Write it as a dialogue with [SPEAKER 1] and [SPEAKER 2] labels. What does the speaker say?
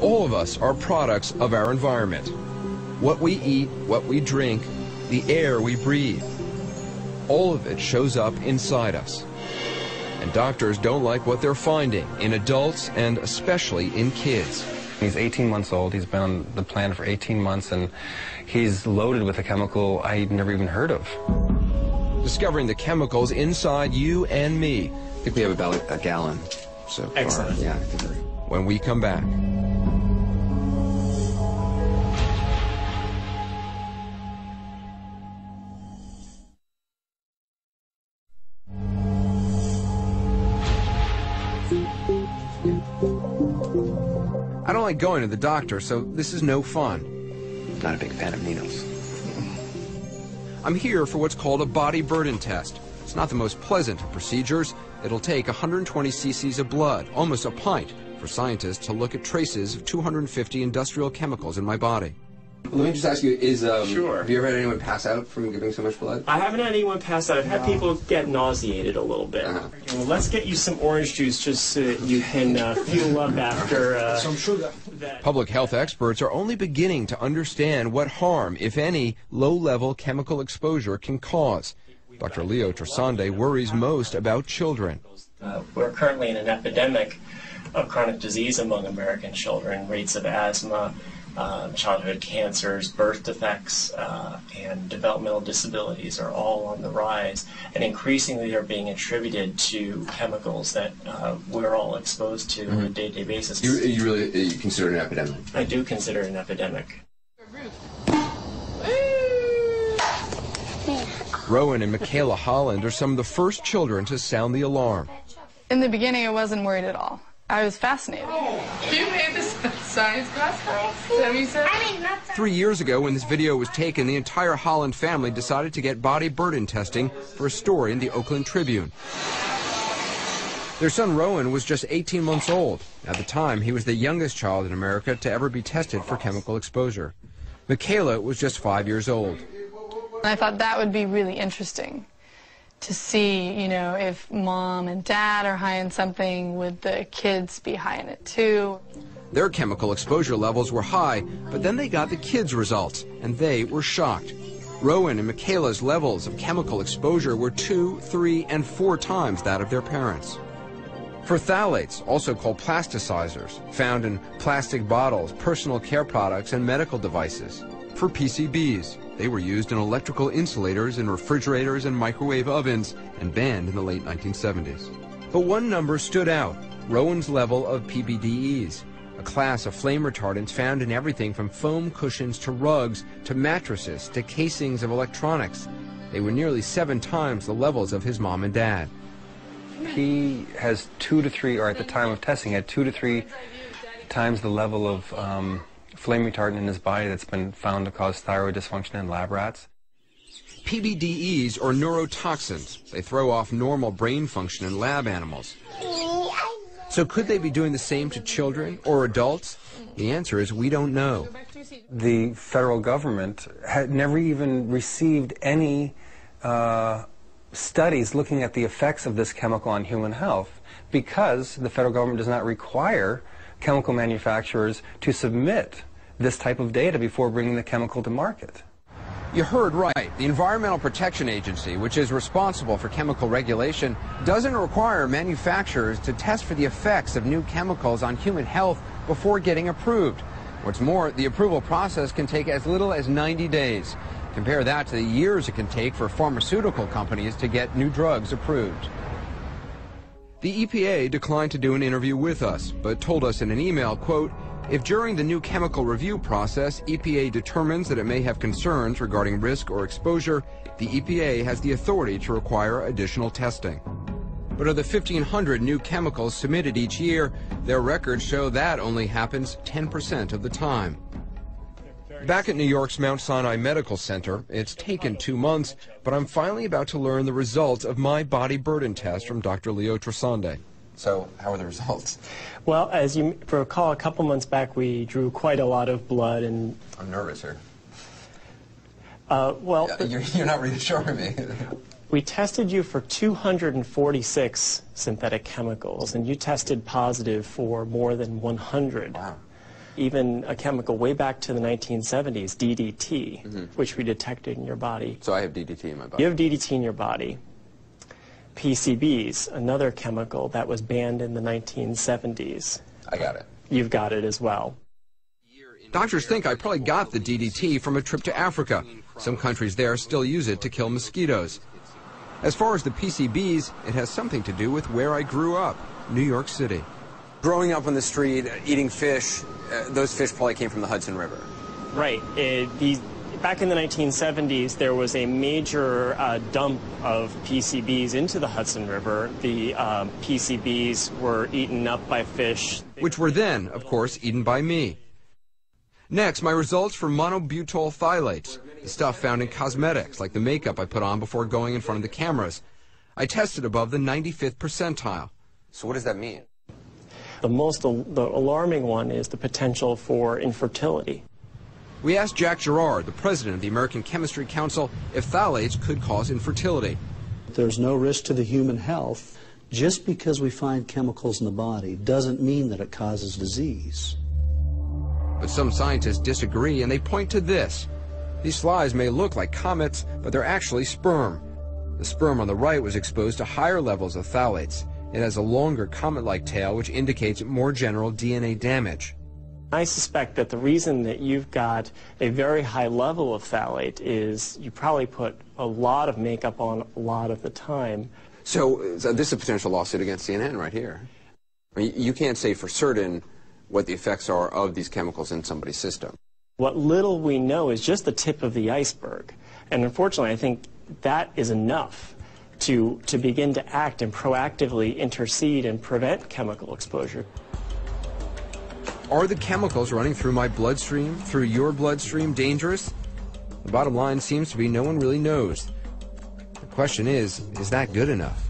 [SPEAKER 1] All of us are products of our environment. What we eat, what we drink, the air we breathe. All of it shows up inside us. And doctors don't like what they're finding in adults and especially in kids.
[SPEAKER 2] He's 18 months old. He's been on the planet for 18 months, and he's loaded with a chemical I'd never even heard of.
[SPEAKER 1] Discovering the chemicals inside you and me.
[SPEAKER 3] I think we have about a gallon so far.
[SPEAKER 4] Excellent.
[SPEAKER 3] Yeah, I think we're...
[SPEAKER 1] When we come back. I don't like going to the doctor, so this is no fun.
[SPEAKER 3] Not a big fan of needles.
[SPEAKER 1] I'm here for what's called a body burden test. It's not the most pleasant of procedures. It'll take 120 cc's of blood, almost a pint, for scientists to look at traces of 250 industrial chemicals in my body.
[SPEAKER 3] Let me just ask you,
[SPEAKER 4] Sure.
[SPEAKER 3] have you ever had anyone pass out from giving so much blood?
[SPEAKER 4] I haven't had anyone pass out. I've had people get nauseated a little bit. Well, let's get you some orange juice just so that you can fuel up after some sugar.
[SPEAKER 1] Public health experts are only beginning to understand what harm, if any, low-level chemical exposure can cause. Dr. Leo Trasande worries most about children.
[SPEAKER 4] We're currently in an epidemic of chronic disease among American children. Rates of asthma, childhood cancers, birth defects, and developmental disabilities are all on the rise, and increasingly they're being attributed to chemicals that we're all exposed to on a day-to-day basis.
[SPEAKER 3] You consider it an epidemic?
[SPEAKER 4] I do consider it an epidemic.
[SPEAKER 1] Rowan and Michaela Holland are some of the first children to sound the alarm.
[SPEAKER 5] In the beginning, I wasn't worried at all. I was fascinated. You made this science class for us? Is that what you said?
[SPEAKER 1] 3 years ago, when this video was taken, the entire Holland family decided to get body burden testing for a story in the Oakland Tribune. Their son Rowan was just 18 months old. At the time, he was the youngest child in America to ever be tested for chemical exposure. Michaela was just 5 years old.
[SPEAKER 5] I thought that would be really interesting to see, you know, if mom and dad are high in something, would the kids be high in it too?
[SPEAKER 1] Their chemical exposure levels were high, but then they got the kids' results, and they were shocked. Rowan and Michaela's levels of chemical exposure were 2, 3, and 4 times that of their parents. For phthalates, also called plasticizers, found in plastic bottles, personal care products, and medical devices. For PCBs, they were used in electrical insulators in refrigerators and microwave ovens and banned in the late 1970s. But one number stood out, Rowan's level of PBDEs, a class of flame retardants found in everything from foam cushions to rugs to mattresses to casings of electronics. They were nearly 7 times the levels of his mom and dad.
[SPEAKER 2] He has 2 to 3, or at the time of testing, had 2 to 3 times the level of flame retardant in his body that's been found to cause thyroid dysfunction in lab rats.
[SPEAKER 1] PBDEs are neurotoxins. They throw off normal brain function in lab animals. So could they be doing the same to children or adults? The answer is we don't know.
[SPEAKER 2] The federal government had never even received any studies looking at the effects of this chemical on human health because the federal government does not require chemical manufacturers to submit this type of data before bringing the chemical to market.
[SPEAKER 1] You heard right. The Environmental Protection Agency, which is responsible for chemical regulation, doesn't require manufacturers to test for the effects of new chemicals on human health before getting approved. What's more, the approval process can take as little as 90 days. Compare that to the years it can take for pharmaceutical companies to get new drugs approved. The EPA declined to do an interview with us, but told us in an email, quote, if during the new chemical review process, EPA determines that it may have concerns regarding risk or exposure, the EPA has the authority to require additional testing. But of the 1,500 new chemicals submitted each year, their records show that only happens 10% of the time. Back at New York's Mount Sinai Medical Center, it's taken 2 months, but I'm finally about to learn the results of my body burden test from Dr. Leo Trasande.
[SPEAKER 3] So, how are the results?
[SPEAKER 4] Well, as you recall, a couple months back we drew quite a lot of blood and...
[SPEAKER 3] I'm nervous here.
[SPEAKER 4] Well...
[SPEAKER 3] You're not reassuring me.
[SPEAKER 4] We tested you for 246 synthetic chemicals, and you tested positive for more than 100.
[SPEAKER 3] Wow.
[SPEAKER 4] Even a chemical way back to the 1970s, DDT, which we detected in your body.
[SPEAKER 3] So I have DDT in my body.
[SPEAKER 4] You have DDT in your body. PCBs, another chemical that was banned in the 1970s.
[SPEAKER 3] I got it.
[SPEAKER 4] You've got it as well.
[SPEAKER 1] Doctors think I probably got the DDT from a trip to Africa. Some countries there still use it to kill mosquitoes. As far as the PCBs, it has something to do with where I grew up, New York City. Growing up on the street, eating fish, those fish probably came from the Hudson River.
[SPEAKER 4] Right. Back in the 1970s, there was a major dump of PCBs into the Hudson River. The PCBs were eaten up by fish.
[SPEAKER 1] Which were then, of course, eaten by me. Next, my results for monobutyl phthalates, the stuff found in cosmetics, like the makeup I put on before going in front of the cameras. I tested above the 95th percentile.
[SPEAKER 3] So what does that mean?
[SPEAKER 4] The alarming one is the potential for infertility.
[SPEAKER 1] We asked Jack Gerard, the president of the American Chemistry Council, if phthalates could cause infertility.
[SPEAKER 6] There's no risk to the human health. Just because we find chemicals in the body doesn't mean that it causes disease.
[SPEAKER 1] But some scientists disagree, and they point to this. These flies may look like comets, but they're actually sperm. The sperm on the right was exposed to higher levels of phthalates. It has a longer comet-like tail, which indicates more general DNA damage.
[SPEAKER 4] I suspect that the reason that you've got a very high level of phthalate is you probably put a lot of makeup on a lot of the time.
[SPEAKER 3] So this is a potential lawsuit against CNN right here. I mean, you can't say for certain what the effects are of these chemicals in somebody's system.
[SPEAKER 4] What little we know is just the tip of the iceberg. And unfortunately, I think that is enough to begin to act and proactively intercede and prevent chemical exposure.
[SPEAKER 1] Are the chemicals running through my bloodstream, through your bloodstream, dangerous? The bottom line seems to be no one really knows. The question is that good enough?